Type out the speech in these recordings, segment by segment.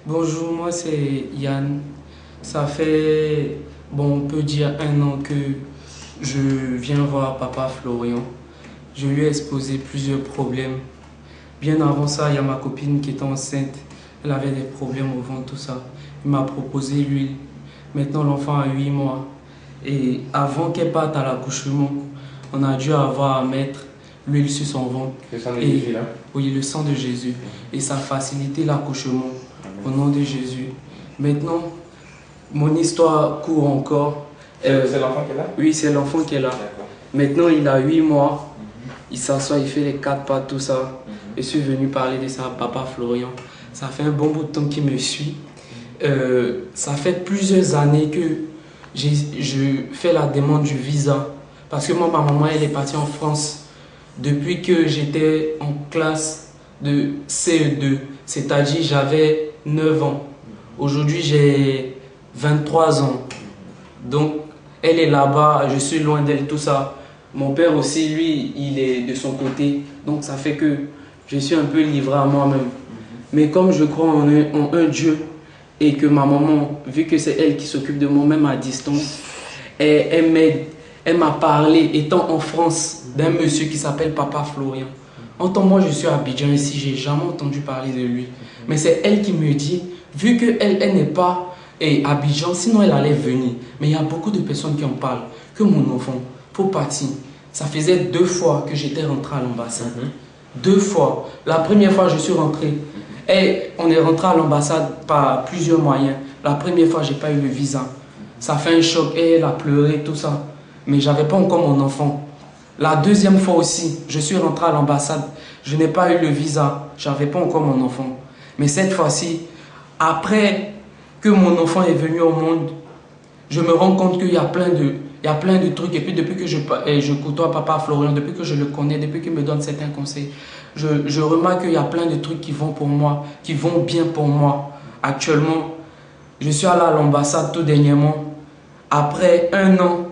Bonjour, moi c'est Yann. Ça fait, bon, on peut dire 1 an que je viens voir papa Florian. Je lui ai exposé plusieurs problèmes. Bien avant ça, il y a ma copine qui était enceinte. Elle avait des problèmes au ventre, tout ça. Il m'a proposé l'huile. Maintenant, l'enfant a 8 mois. Et avant qu'elle parte à l'accouchement, on a dû avoir à mettre l'huile sur son ventre. Le sang de Jésus, là? Oui, le sang de Jésus. Et ça a facilité l'accouchement. Au nom de Jésus. Maintenant, mon histoire court encore. C'est l'enfant qui est là? Oui, c'est l'enfant qui est là. Maintenant, il a 8 mois. Il s'assoit, il fait les 4 pas, tout ça. Je suis venu parler de ça à papa Florian. Ça fait un bon bout de temps qu'il me suit. Ça fait plusieurs années que je fais la demande du visa. Parce que moi, ma maman, elle est partie en France depuis que j'étais en classe de CE2. C'est-à-dire, j'avais 9 ans. Aujourd'hui, j'ai 23 ans. Donc, elle est là-bas, je suis loin d'elle, tout ça. Mon père aussi, lui, il est de son côté. Donc, ça fait que je suis un peu livré à moi-même. Mais comme je crois en un Dieu et que ma maman, vu que c'est elle qui s'occupe de moi, même à distance, elle m'aide. Elle m'a parlé, étant en France, d'un monsieur qui s'appelle Papa Florian. En tant que moi, je suis à Abidjan ici, j'ai jamais entendu parler de lui. Mais c'est elle qui me dit, vu qu'elle n'est pas à Abidjan, sinon elle allait venir. Mais il y a beaucoup de personnes qui en parlent, que mon enfant, faut partir. Ça faisait 2 fois que j'étais rentré à l'ambassade. 2 fois. La première fois, je suis rentré. Et on est rentré à l'ambassade par plusieurs moyens. La première fois, je n'ai pas eu le visa. Ça fait un choc. Et elle a pleuré, tout ça. Mais je n'avais pas encore mon enfant. La deuxième fois aussi, je suis rentré à l'ambassade. Je n'ai pas eu le visa. Je n'avais pas encore mon enfant. Mais cette fois-ci, après que mon enfant est venu au monde, je me rends compte qu'il y a plein de trucs. Et puis depuis que je côtoie papa Florian, depuis que je le connais, depuis qu'il me donne certains conseils, je remarque qu'il y a plein de trucs qui vont pour moi, qui vont bien pour moi. Actuellement, je suis allé à l'ambassade tout dernièrement. Après 1 an,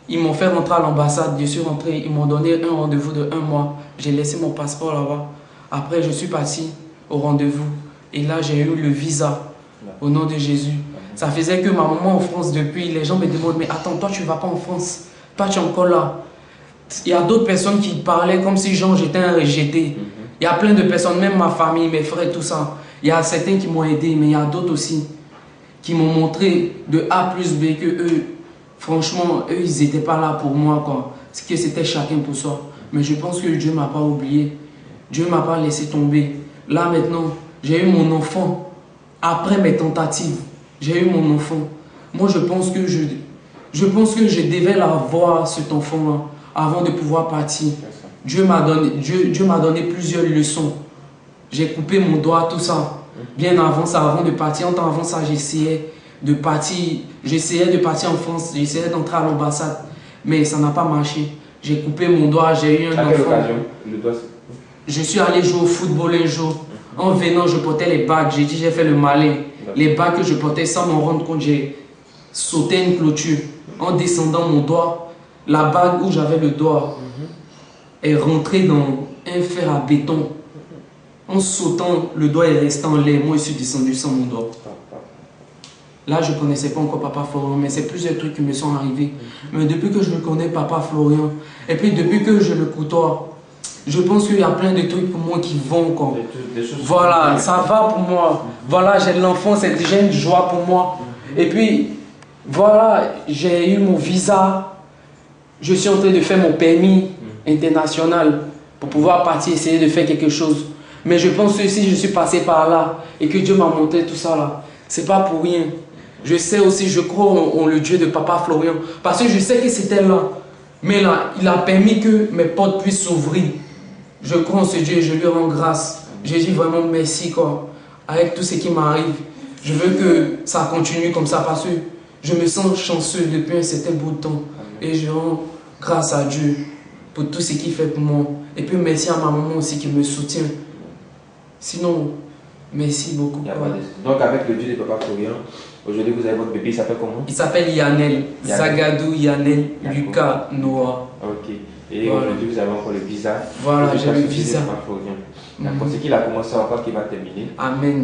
ils m'ont fait rentrer à l'ambassade. Je suis rentré, ils m'ont donné un rendez-vous de 1 mois. J'ai laissé mon passeport là-bas. Après, je suis parti au rendez-vous. Et là, j'ai eu le visa au nom de Jésus. Ça faisait que ma maman en France depuis, les gens me demandent, mais attends, toi tu ne vas pas en France, toi tu es encore là. Il y a d'autres personnes qui parlaient comme si genre j'étais un rejeté. Il y a plein de personnes, même ma famille, mes frères, tout ça. Il y a certains qui m'ont aidé, mais il y a d'autres aussi qui m'ont montré de A plus B que eux. Franchement, eux, ils n'étaient pas là pour moi, quoi. C'est que c'était chacun pour soi. Mais je pense que Dieu ne m'a pas oublié. Dieu ne m'a pas laissé tomber. Là, maintenant, j'ai eu mon enfant. Après mes tentatives, j'ai eu mon enfant. Moi, je pense que je devais l'avoir, cet enfant-là, avant de pouvoir partir. Dieu m'a donné plusieurs leçons. J'ai coupé mon doigt, tout ça. Bien avant ça, avant de partir. En temps avant ça, j'essayais de partir. J'essayais de partir en France. J'essayais d'entrer à l'ambassade. Mais ça n'a pas marché. J'ai coupé mon doigt, j'ai eu un enfant. À quelle occasion? Le doigt, je suis allé jouer au football un jour. En venant, je portais les bagues. J'ai dit, j'ai fait le malin. Les bagues que je portais, sans m'en rendre compte, j'ai sauté une clôture. En descendant mon doigt, la bague où j'avais le doigt est rentrée dans un fer à béton. En sautant, le doigt est resté en l'air. Moi, je suis descendu sans mon doigt. Là, je ne connaissais pas encore Papa Florian, mais c'est plusieurs trucs qui me sont arrivés. Mais depuis que je le connais, Papa Florian, et puis depuis que je le côtoie, je pense qu'il y a plein de trucs pour moi qui vont encore. Voilà, ça va pour moi. Voilà, j'ai l'enfant, c'est déjà une joie pour moi. Et puis, voilà, j'ai eu mon visa. Je suis en train de faire mon permis international pour pouvoir partir, essayer de faire quelque chose. Mais je pense que si je suis passé par là et que Dieu m'a montré tout ça là, c'est pas pour rien. Je sais aussi, je crois en le Dieu de Papa Florian. Parce que je sais que c'était là. Mais là, il a permis que mes portes puissent s'ouvrir. Je crois en ce Dieu et je lui rends grâce. Je dis vraiment merci quoi. Avec tout ce qui m'arrive. Je veux que ça continue comme ça parce que je me sens chanceux depuis un certain bout de temps. Et je rends grâce à Dieu pour tout ce qu'il fait pour moi. Et puis merci à ma maman aussi qui me soutient. Sinon, merci beaucoup. Donc avec le Dieu de Papa Florian, aujourd'hui vous avez votre bébé, il s'appelle comment? Il s'appelle Yannel. Zagadou Yannel Lucas Noah. Ok. Et aujourd'hui vous avez encore le visa. Voilà, j'ai le visa. D'accord, c'est qu'il a commencé encore qu'il va terminer. Amen.